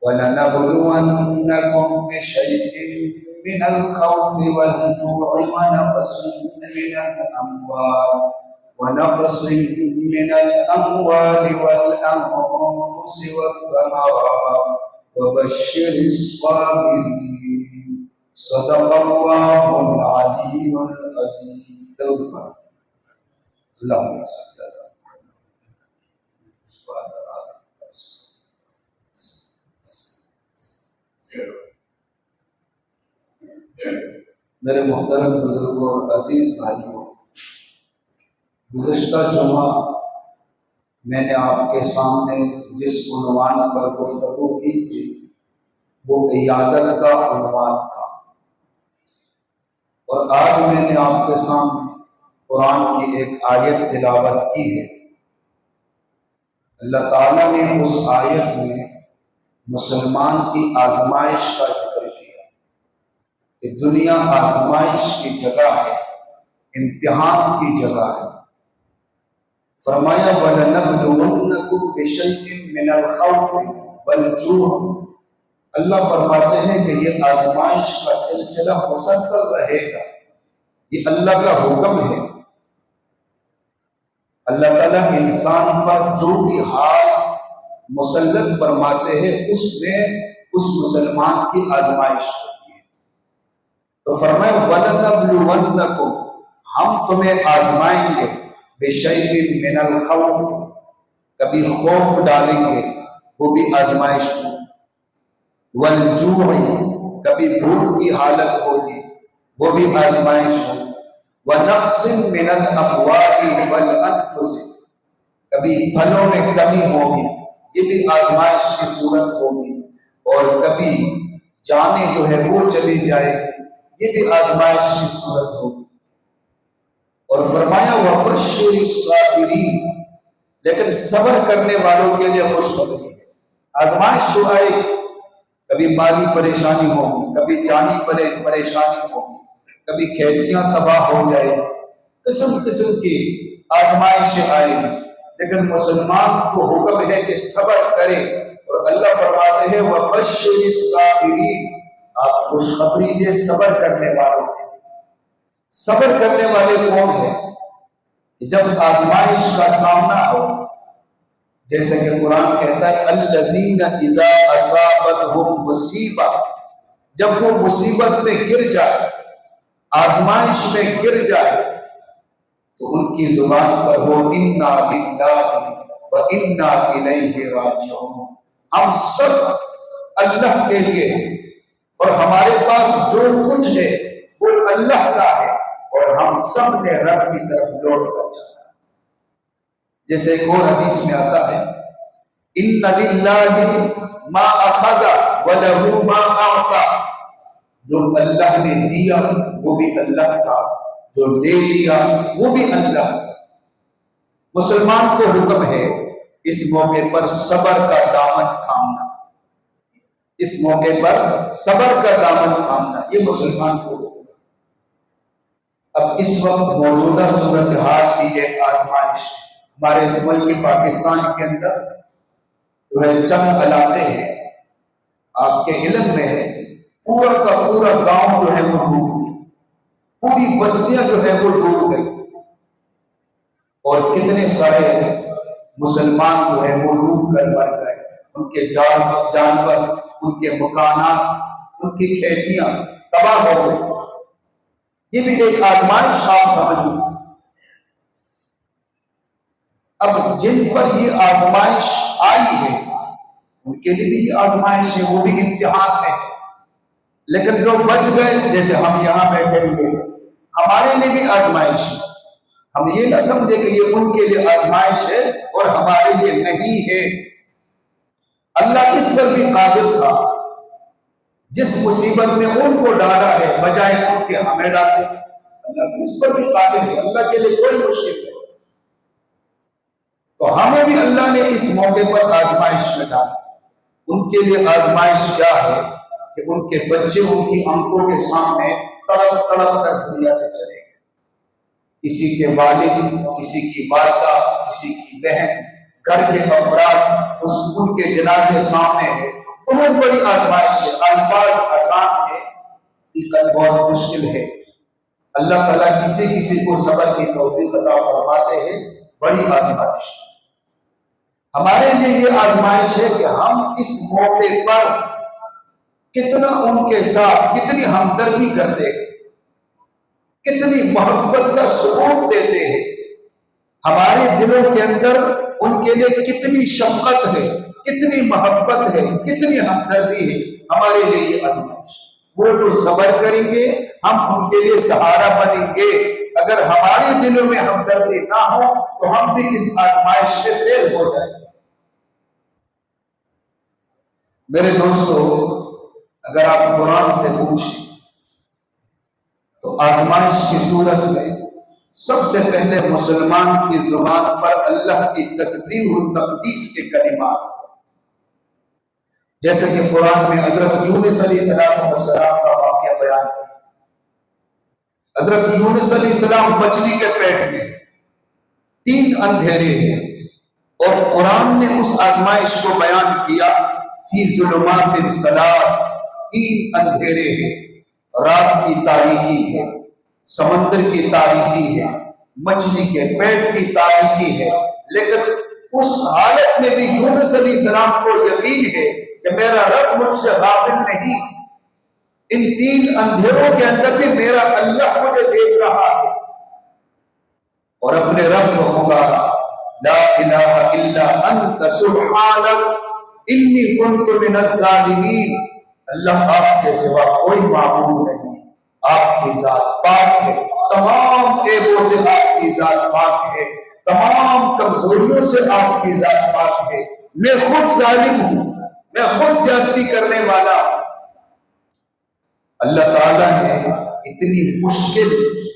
وَلَنَبْلُوَنَّكُمْ بِشَيْءٍ مِّنَ الْخَوْفِ وَالْجُوعِ ونقص من الأموال والأنفس والثمرات وبشر الصابرين صدق الله العلي العظيم. اللهم صل على محمد وعلى آل محمد. میرے محترم بزرگوں اور عزیز بھائیوں، گزشتہ جمعہ میں نے آپ کے سامنے جس عنوان پر گفتگو کی تھی وہ عیادت کا عنوان تھا، اور آج میں نے آپ کے سامنے قرآن کی ایک آیت تلاوت کی ہے۔ اللہ تعالیٰ نے اس آیت میں مسلمان کی آزمائش کا ذکر کیا کہ دنیا آزمائش کی جگہ ہے، امتحان کی جگہ ہے۔ فرمایا وَلَنَبْلُوَنَّكُمْ بِشَيْءٍ مِّنَ الْخَوْفِ وَالْجُوعِ، اللہ فرماتے ہیں کہ یہ آزمائش کا سلسلہ مسلسل رہے گا، یہ اللہ کا حکم ہے۔ اللہ تعالیٰ انسان پر جو بھی حال مسلط فرماتے ہیں اس میں اس مسلمان کی آزمائش ہوتی ہے۔ تو فرمایا وَلَنَبْلُوَنَّكُمْ، ہم تمہیں آزمائیں گے، بِشَيْءٍ مِّنَ الْخَوْفِ، کبھی خوف ڈالیں گے، وہ بھی آزمائش ہو، وَالْجُوعِ، کبھی بھوک کی حالت ہوگی، وہ بھی آزمائش ہو، وَنَقْصٍ مِّنَ الْأَمْوَالِ وَالْأَنفُسِ، کبھی پھلوں میں کمی ہوگی، یہ بھی آزمائش کی صورت ہوگی، اور کبھی جانیں جو ہے وہ چلی جائے گی، یہ بھی آزمائش کی صورت ہوگی۔ اور فرمایا وَبَشِّرِ الصَّابِرِينَ، لیکن صبر کرنے والوں کے لیے خوشخبری ہے۔ آزمائش تو آئے، کبھی مالی پریشانی ہوگی، کبھی جانی پریشانی ہوگی، کبھی کھیتیاں تباہ ہو جائے گی، قسم قسم کی آزمائشیں آئے گی، لیکن مسلمان کو حکم ہے کہ صبر کرے، اور اللہ فرماتے ہیں وَبَشِّرِ الصَّابِرِينَ، آپ خوشخبری دے صبر کرنے والوں کے۔ صبر کرنے والے کون ہیں؟ جب آزمائش کا سامنا ہو، جیسے کہ قرآن کہتا ہے الذین اذا اصابتہم مصیبہ، جب وہ مصیبت میں گر جائے، آزمائش میں گر جائے، تو ان کی زبان پر ہو انا للہ و انا الیہ راجعون، ہم سب اللہ کے لیے ہیں اور ہمارے پاس جو کچھ ہے وہ اللہ کا ہے، اور ہم سب نے رب کی طرف لوٹ کر جانا۔ جیسے ایک اور حدیث میں آتا ہے ان للہ ما اخذ ولہ ما اعطى، جو اللہ نے دیا وہ بھی اللہ کا، جو لے لیا وہ بھی اللہ کا۔ مسلمان کو حکم ہے اس موقع پر صبر کا دامن تھامنا، اس موقع پر صبر کا دامن تھامنا، یہ مسلمان کو حکم۔ اب اس وقت موجودہ صورتحال بھی ایک آزمائش ہے۔ ہمارے اس ملک پاکستان کے اندر جو ہے چند علاقے ہیں، آپ کے علم میں ہے، پورا کا پورا گاؤں جو ہے وہ ڈوب گئی، پوری بستیاں جو ہے وہ ڈوب گئی، اور کتنے سارے مسلمان جو ہے وہ ڈوب کر مر گئے، ان کے جانور، ان کے مکانات، ان کی کھیتیاں تباہ ہو گئی۔ یہ بھی ایک آزمائش آپ سمجھ لیں۔ اب جن پر یہ آزمائش آئی ہے ان کے لیے بھی یہ آزمائش ہے، وہ بھی امتحان ہے، لیکن جو بچ گئے، جیسے ہم یہاں بیٹھے ہوئے، ہمارے لیے بھی آزمائش ہے۔ ہم یہ نہ سمجھے کہ یہ ان کے لیے آزمائش ہے اور ہمارے لیے نہیں ہے۔ اللہ اس پر بھی قادر تھا، جس مصیبت میں ان کو ڈالا ہے بجائے ان کے ہمیں ڈالتے، اللہ اس پر بھی قادر ہے، اللہ کے لیے کوئی مشکل نہیں۔ تو ہمیں بھی اللہ نے اس موقع پر آزمائش میں ڈالا۔ ان کے لیے آزمائش کیا ہے کہ ان کے بچے ان کی آنکھوں کے سامنے تڑپ تڑپ کر دنیا سے چلے گئے، کسی کے والد، کسی کی والدہ، کسی کی بہن، گھر کے افراد ان کے جنازے سامنے ہیں، بہت بڑی آزمائش ہے. الفاظ آسان ہے، حقیقت بہت مشکل ہے. اللہ تعالیٰ کسی کسی کو صبر کی توفیق عطا فرماتے ہیں. بڑی آزمائش ہمارے لیے یہ آزمائش ہے کہ ہم اس موقع پر کتنا ان کے ساتھ کتنی ہمدردی کرتے ہیں، کتنی محبت کا ثبوت دیتے ہیں. ہمارے دلوں کے اندر ان کے لیے کتنی شفقت ہے، کتنی محبت ہے، کتنی ہمدردی ہے. ہمارے لیے یہ آزمائش. وہ تو صبر کریں گے، ہم ان کے لیے سہارا بنیں گے. اگر ہمارے دلوں میں ہمدردی نہ ہو تو ہم بھی اس آزمائش میں فیل ہو جائیں گے. میرے دوستو، اگر آپ قرآن سے پوچھیں تو آزمائش کی صورت میں سب سے پہلے مسلمان کی زبان پر اللہ کی تسبیح و تقدیس کے کلمات، جیسے کہ قرآن میں حضرت یونس علیہ السلام کا واقعہ بیان کیا. حضرت یونس علیہ السلام مچھلی کے پیٹ میں، 3 اندھیرے ہیں، اور قرآن نے اس آزمائش کو بیان کیا فی ظلمات ثلاث. 3 اندھیرے ہیں، رات کی تاریکی ہے، سمندر کی تاریکی ہے، مچھلی کے پیٹ کی تاریکی ہے. لیکن اس حالت میں بھی یونس علیہ السلام کو یقین ہے کہ میرا رب مجھ سے غافل نہیں. ان 3 اندھیروں کے اندر بھی میرا اللہ مجھے دیکھ رہا ہے. اور اپنے رب کو پکارا، لا الہ الا انت سبحانک انی کنت من الظالمین. اللہ آپ کے سوا کوئی معبود نہیں، آپ کی ذات پاک ہے، تمام عیبوں سے آپ کی ذات پاک ہے، تمام کمزوریوں سے آپ کی ذات پاک ہے. میں خود ظالم ہوں، میں خود زیادتی کرنے والا ہوں. اللہ تعالیٰ نے اتنی مشکل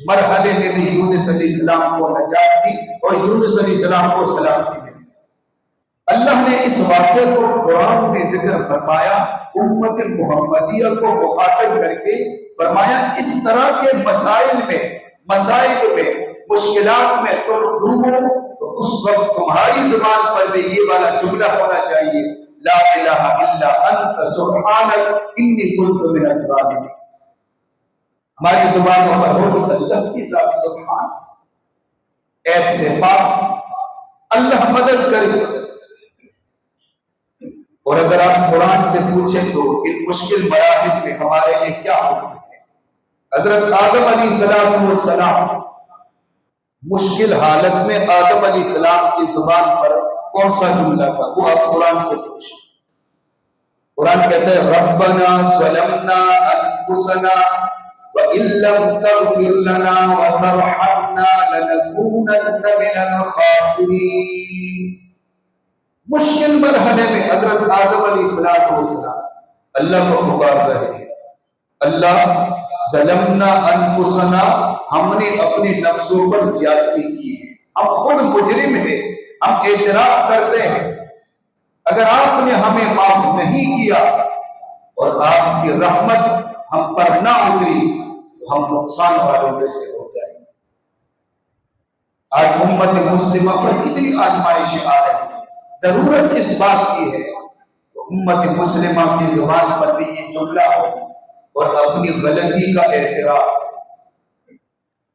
مرحلے میں بھی یونس علیہ السلام کو نجات دی اور یونس علیہ السلام کو سلامتی ملی. اللہ نے اس واقعے کو قرآن میں ذکر فرمایا، امت محمدیہ کو مخاطب کر کے فرمایا اس طرح کے مسائل میں مشکلات میں تم ڈوبو تو اس وقت تمہاری زبان پر بھی یہ والا جملہ ہونا چاہیے، لا الہ الا انت سبحانک انی کنت من الظالمین. ہماری زبانوں پر ہو تو اللہ کی ذات سبحان، عیب سے پاک، اللہ مدد کرے. اور اگر آپ قرآن سے پوچھیں تو ان مشکل مراحل میں ہمارے لیے کیا حکم ہے. حضرت آدم علیہ السلام مشکل حالت میں آدم علیہ السلام کی زبان پر کون سا جملہ تھا، وہ آپ قرآن سے پوچھیں. قرآن کہتا ہے ربنا ظلمنا انفسنا وَإِن لَّمْ تَغْفِرْ لَنَا وَتَرْحَمْنَا لَنَكُونَنَّ مِنَ الْخَاسِرِينَ. مشکل مرحلے میں حضرت آدم علیہ السلام اللہ کو پکار رہے ہیں، اللہ ظلمنا انفسنا، ہم نے اپنے نفسوں پر زیادتی کی ہے، ہم خود مجرم ہیں، ہم اعتراف کرتے ہیں. اگر آپ نے ہمیں معاف نہیں کیا اور آپ کی رحمت ہم پر نہ اتری تو ہم نقصان والوں میں سے ہو جائیں گے. آج امت مسلمہ پر کتنی آزمائشیں آ رہی ہیں. ضرورت اس بات کی ہے کہ امت مسلمہ کی زبان پر بھی یہ جملہ ہو اور اپنی غلطی کا اعتراف ہو.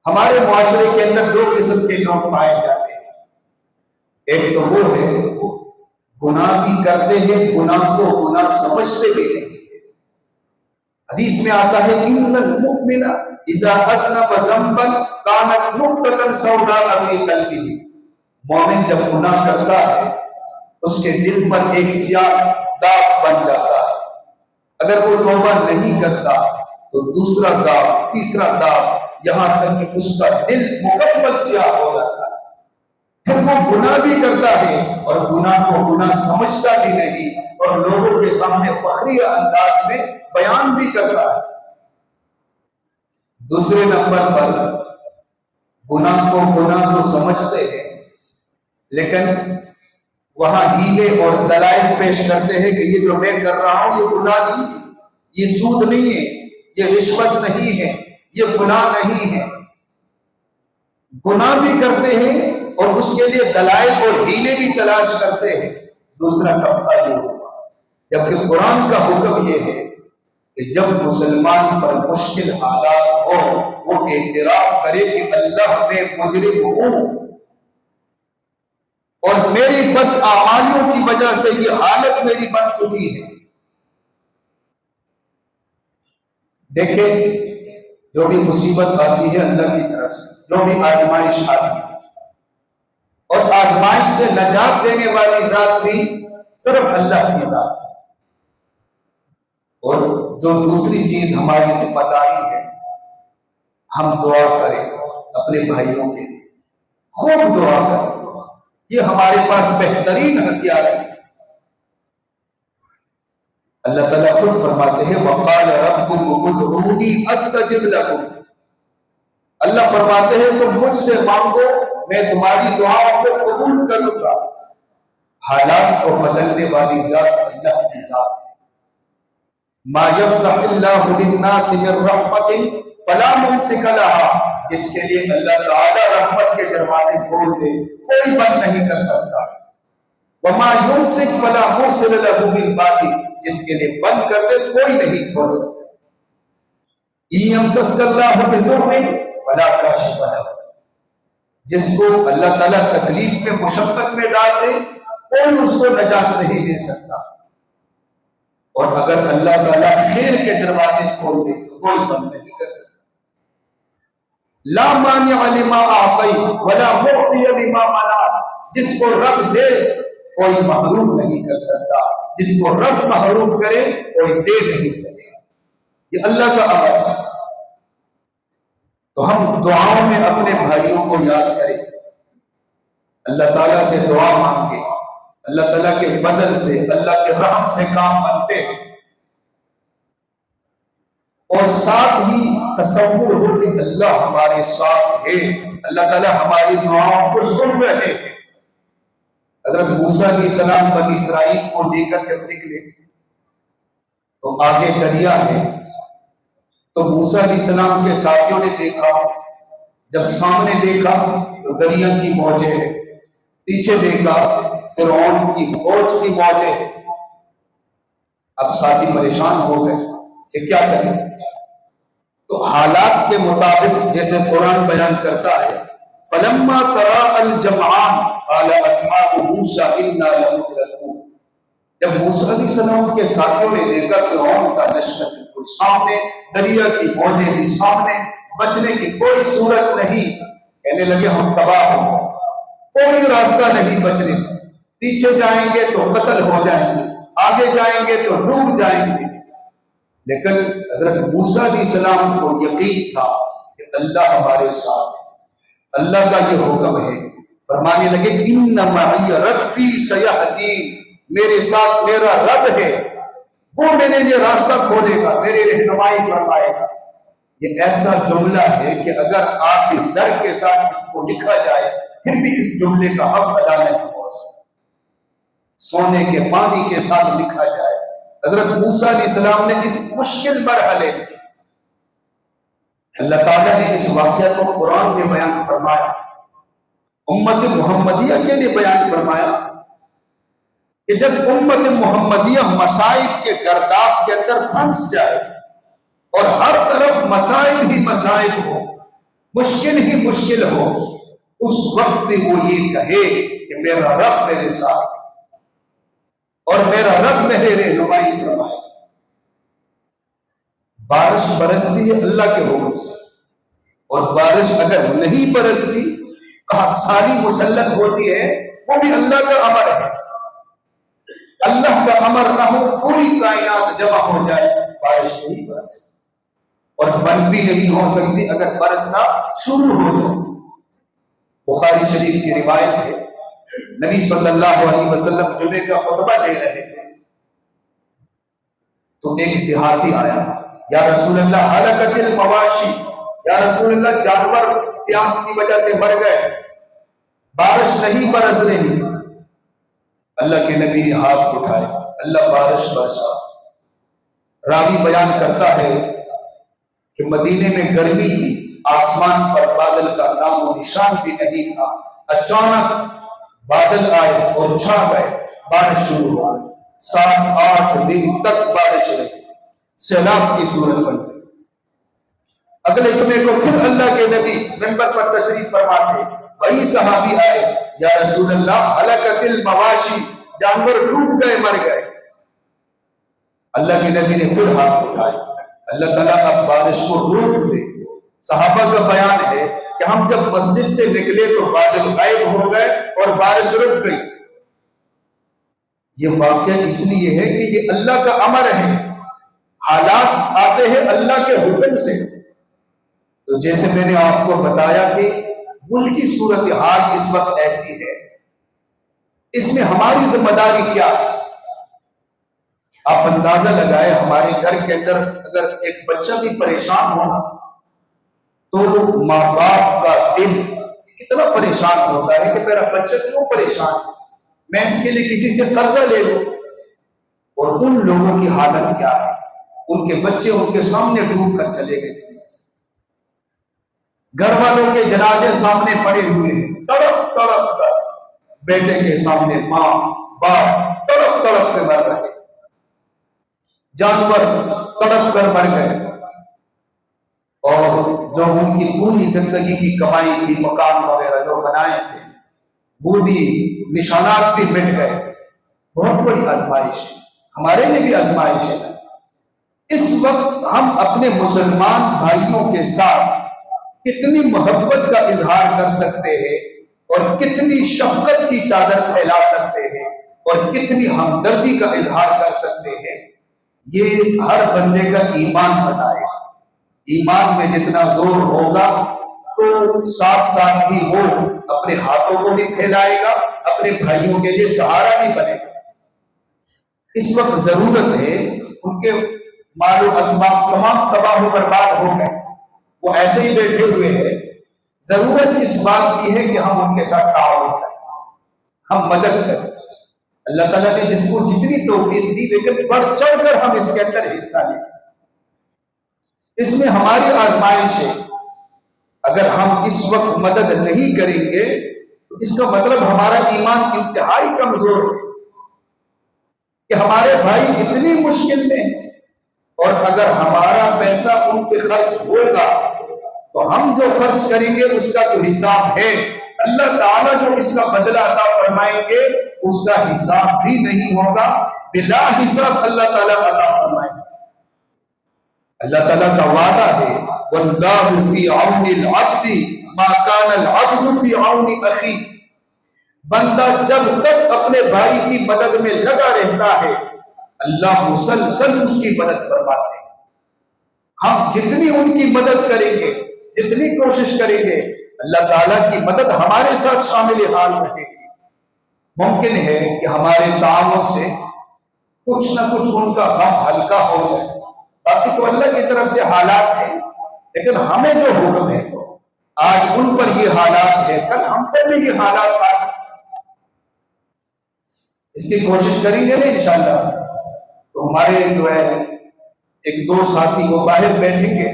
ہمارے معاشرے کے اندر 2 قسم کے لوگ پائے جاتے ہیں. ایک تو وہ ہے گناہ بھی کرتے ہیں، گناہ کو گناہ سمجھتے بھی نہیں. حدیث میں آتا ہے ان المؤمن اذا اذنب ذنبا كانت نقطة سوداء في قلبه. مومن جب گناہ کرتا ہے اس کے دل پر ایک سیاہ داغ بن جاتا ہے. اگر وہ توبہ نہیں کرتا تو دوسرا داغ، تیسرا داغ، یہاں تک کہ اس کا دل مکمل سیاہ ہو جاتا ہے. پھر وہ گناہ بھی کرتا ہے اور گناہ کو گناہ سمجھتا بھی نہیں اور لوگوں کے سامنے فخری انداز میں بیان بھی کرتا ہے. دوسرے نمبر پر گناہ کو سمجھتے ہیں لیکن وہاں ہیلے اور دلائل پیش کرتے ہیں کہ یہ جو میں کر رہا ہوں یہ گناہ نہیں، یہ سود نہیں ہے، یہ رشوت نہیں ہے، یہ فلاں نہیں ہے. گناہ بھی کرتے ہیں اور اس کے لیے دلائل اور ہیلے بھی تلاش کرتے ہیں. دوسرا طبقہ یہ ہوگا جبکہ قرآن کا حکم یہ ہے کہ جب مسلمان پر مشکل حالات ہو وہ اعتراف کرے کہ اللہ میں مجرم ہوں اور میری بد اعمالیوں کی وجہ سے یہ حالت میری بن چکی ہے. دیکھیں جو بھی مصیبت آتی ہے اللہ کی طرف سے، جو بھی آزمائش آتی ہے، اور آزمائش سے نجات دینے والی ذات بھی صرف اللہ کی ذات ہے. اور جو دوسری چیز ہماری ذمہ داری ہے، ہم دعا کریں اپنے بھائیوں کے لیے، خوب دعا کریں. یہ ہمارے پاس بہترین ہتھیار ہے. اللہ تعالیٰ خود فرماتے ہیں وَقَالَ رَبُّكُمُ ادْعُونِي أَسْتَجِبْ لَكُمْ. اللہ فرماتے ہیں تم مجھ سے مانگو میں تمہاری دعاؤں کو قبول کروں گا. حالات کو بدلنے والی ذات اللہ کی ذات ہے. مَا يَفْتَحِ اللَّهُ لِلنَّاسِ مِن رَحْمَةٍ فَلَا مُمْسِكَ لَهَا. جس کے لیے اللہ تعالیٰ رحمت کے دروازے کھول دے کوئی بند نہیں کر سکتا. وَمَا يُمْسِكْ فَلَا مُرْسِلَ لَهُ مِن بَعْدِهِ. جس کے لیے بند کر دے کوئی نہیں کھول سکتا. يَمْسَسْكَ اللَّهُ بِضُرٍّ فَلَا كَاشِفَ لَهُ. جس کو اللہ تعالیٰ تکلیف میں مشقت میں ڈال دے کوئی اس کو نجات نہیں دے سکتا. اور اگر اللہ تعالیٰ خیر کے دروازے کھول دے تو کوئی بند نہیں کر سکتا. لا مانع لما اعطیت ولا معطی لما منعت. جس کو رب دے کوئی محروم نہیں کر سکتا، جس کو رب محروم کرے کوئی دے نہیں سکے. یہ اللہ کا امر ہے. تو ہم دعاؤں میں اپنے بھائیوں کو یاد کریں، اللہ تعالیٰ سے دعا مانگے، اللہ تعالیٰ کے فضل سے اللہ کے رحم سے کام بنتے ہیں، اور ساتھ ہی تصور ہو کہ اللہ ہمارے ساتھ ہے، اللہ تعالیٰ ہماری دعاؤں کو سن رہے ہیں. حضرت موسیٰ علیہ السلام بنی اسرائیل کو لے کر جب نکلے تو آگے دریا ہے. تو موسیٰ علیہ السلام کے ساتھیوں نے دیکھا، جب سامنے دیکھا تو دریا کی موجیں ہیں، پیچھے دیکھا فرعون کی فوج کی موجیں ہیں. اب ساتھی پریشان ہو گئے کہ کیا کریں. تو حالات کے مطابق جیسے قرآن بیان کرتا ہے فَلَمَّا تَرَاءَ الْجَمْعَانِ قَالَ أَصْحَابُ مُوسَىٰ إِنَّا لَمُدْرَكُونَ. جب موسیٰ علیہ السلام کے ساتھیوں نے دیکھا فرعون کا لشکر بالکل سامنے، دریا کی موجیں بھی سامنے، بچنے کی کوئی صورت نہیں، کہنے لگے ہم تباہ ہوں، کوئی راستہ نہیں بچنے کا. پیچھے جائیں گے تو قتل ہو جائیں گے، آگے جائیں گے تو ڈوب جائیں گے. لیکن حضرت موسیٰ علیہ السلام کو یقین تھا کہ اللہ ہمارے ساتھ ہے، اللہ کا یہ حکم ہے. فرمانے لگے ان معی ربی سیہدین. میرے ساتھ میرا رب ہے، وہ میرے لیے راستہ کھولے گا، میری رہنمائی فرمائے گا. یہ ایسا جملہ ہے کہ اگر آپ کی زر کے ساتھ اس کو لکھا جائے پھر بھی اس جملے کا حق ادا نہیں ہو سکتا. سونے کے پانی کے ساتھ لکھا جائے. حضرت موسیٰ علیہ السلام نے اس مشکل مرحلے میں اللہ تعالیٰ نے اس واقعہ کو قرآن میں بیان فرمایا، امت محمدیہ کے لیے بیان فرمایا کہ جب امت محمدیہ مصائب کے گرداب کے اندر پھنس جائے اور ہر طرف مصائب ہی مصائب ہو، مشکل ہی مشکل ہو، اس وقت بھی وہ یہ کہے کہ میرا رب میرے ساتھ اور میرا رب میرے رہنمائی فرمائے. بارش برستی ہے اللہ کے حکم سے، اور بارش اگر نہیں برستی قحط سالی مسلط ہوتی ہے وہ بھی اللہ کا امر ہے. اللہ کا امر نہ ہو پوری کائنات جمع ہو جائے بارش نہیں برس، اور بند بھی نہیں ہو سکتی اگر برسنا شروع ہو جائے. بخاری شریف کی روایت ہے نبی صلی اللہ علیہ وسلم جمعے کا خطبہ دے رہے تھے تو ایک دیہاتی آیا، یا رسول اللہ ہلکت المواشی، یا رسول اللہ جانور پیاس کی وجہ سے مر گئے، بارش نہیں برس رہی. اللہ کے نبی نے ہاتھ اٹھائے، اللہ بارش برسا. راوی بیان کرتا ہے کہ مدینے میں گرمی تھی، آسمان پر بادل کا نام و نشان بھی نہیں تھا. اچانک بادل آئے اور چھا گئے، بارش شروع ہو گئی. 7-8 دن تک بارش رہی، سیلاب کی صورت بن گئی۔ اگلے جمعے کو پھر اللہ کے نبی منبر پر تشریف فرماتے، وہی صحابی آئے، یا رسول اللہ ہلکت المواشی، جانور ڈوب گئے، مر گئے۔ اللہ کے نبی نے پھر ہاتھ اٹھائے، اللہ تعالیٰ اب بارش کو روک دے۔ صحابہ کا بیان ہے کہ ہم جب مسجد سے نکلے تو بادل غائب ہو گئے اور بارش رک گئی۔ یہ واقعہ اس لیے ہے کہ یہ اللہ کا امر ہے، حالات آتے ہیں اللہ کے حکم سے۔ تو جیسے میں نے آپ کو بتایا کہ ملکی صورتحال اس وقت ایسی ہے، اس میں ہماری ذمہ داری کیا ہے؟ آپ اندازہ لگائے، ہمارے گھر کے اندر اگر ایک بچہ بھی پریشان ہونا تو ماں باپ کا دل کتنا پریشان ہوتا ہے کہ میرا بچہ کیوں پریشان ہے، میں اس کے لیے کسی سے قرضہ لے لوں۔ اور ان لوگوں کی حالت کیا ہے، ان کے بچے ان کے سامنے ڈوب کر چلے گئے دنیا سے، گھر والوں کے جنازے سامنے پڑے ہوئے ہیں، تڑپ تڑپ کر بیٹے کے سامنے ماں باپ تڑپ تڑپ کے مر رہے، جانور تڑپ کر مر گئے، اور جو ان کی پوری زندگی کی کمائی تھی، مکان وغیرہ جو بنائے تھے، وہ بھی نشانات بھی مٹ گئے۔ بہت بڑی آزمائش ہے، ہمارے لیے بھی آزمائش ہے۔ اس وقت ہم اپنے مسلمان بھائیوں کے ساتھ کتنی محبت کا اظہار کر سکتے ہیں، اور کتنی شفقت کی چادر پھیلا سکتے ہیں، اور کتنی ہمدردی کا اظہار کر سکتے ہیں، یہ ہر بندے کا ایمان بتائے گا۔ ایمان میں جتنا زور ہوگا تو ساتھ ساتھ ہی وہ اپنے ہاتھوں کو بھی پھیلائے گا، اپنے بھائیوں کے لیے سہارا بھی بنے گا۔ اس وقت ضرورت ہے، ان کے مال و اسباب تمام تباہ و برباد ہو گئے، وہ ایسے ہی بیٹھے ہوئے ہیں، ضرورت اس بات کی ہے کہ ہم ان کے ساتھ تعاون کریں، ہم مدد کریں۔ اللہ تعالیٰ نے جس کو جتنی توفیق دی، لیکن بڑھ چڑھ کر ہم اس کے اندر حصہ لیں۔ اس میں ہماری آزمائش ہے، اگر ہم اس وقت مدد نہیں کریں گے تو اس کا مطلب ہمارا ایمان انتہائی کمزور ہے، کہ ہمارے بھائی اتنی مشکل میں ہیں، اور اگر ہمارا پیسہ ان پہ خرچ ہوگا تو ہم جو خرچ کریں گے اس کا تو حساب ہے، اللہ تعالیٰ جو اس کا بدلہ عطا فرمائیں گے اس کا حساب بھی نہیں ہوگا، بلا حساب اللہ تعالیٰ عطا فرمائیں گے۔ اللہ تعالیٰ کا وعدہ ہے، وَاللَّهُ فِي عَوْنِ الْعَبْدِ مَا كَانَ الْعَبْدُ فِي عَوْنِ أَخِيهِ، بندہ جب تک اپنے بھائی کی مدد میں لگا رہتا ہے اللہ مسلسل اس کی مدد فرماتے ہیں۔ ہم جتنی ان کی مدد کریں گے، جتنی کوشش کریں گے، اللہ تعالیٰ کی مدد ہمارے ساتھ شامل حال رہے گی۔ ممکن ہے کہ ہمارے تعاون سے کچھ نہ کچھ ان کا غم ہلکا ہو جائے، باقی تو اللہ کی طرف سے حالات ہیں، لیکن ہمیں جو حکم ہے، آج ان پر یہ حالات ہے، کل ہم پر بھی یہ حالات آ سکتے ہیں۔ اس کی کوشش کریں گے نا انشاءاللہ، تو ہمارے جو ہے ایک دو ساتھی وہ باہر بیٹھیں گے،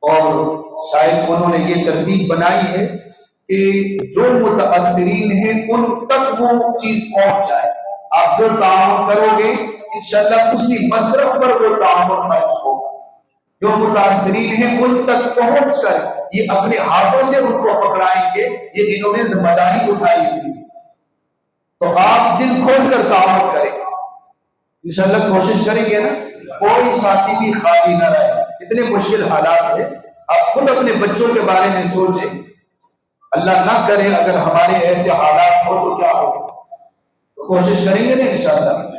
اور شاید انہوں نے یہ ترتیب بنائی ہے کہ جو متاثرین ہیں ان تک وہ چیز پہنچ جائے۔ آپ جو تعاون کرو گے انشاءاللہ اسی مصرف پر وہ تعاون خرچ ہوگا۔ جو متاثرین ہیں ان تک پہنچ کر یہ اپنے ہاتھوں سے ان کو پکڑائیں گے، یہ انہوں نے ذمہ داری اٹھائی ہوئی ہے۔ تو آپ دل کھول کر تعاون کریں، انشاءاللہ کوشش کریں گے نا، کوئی ساتھی بھی خالی نہ رہے۔ اتنے مشکل حالات ہیں، آپ خود اپنے بچوں کے بارے میں سوچیں، اللہ نہ کرے اگر ہمارے ایسے حالات ہو تو کیا ہو، تو کوشش کریں گے نا انشاءاللہ۔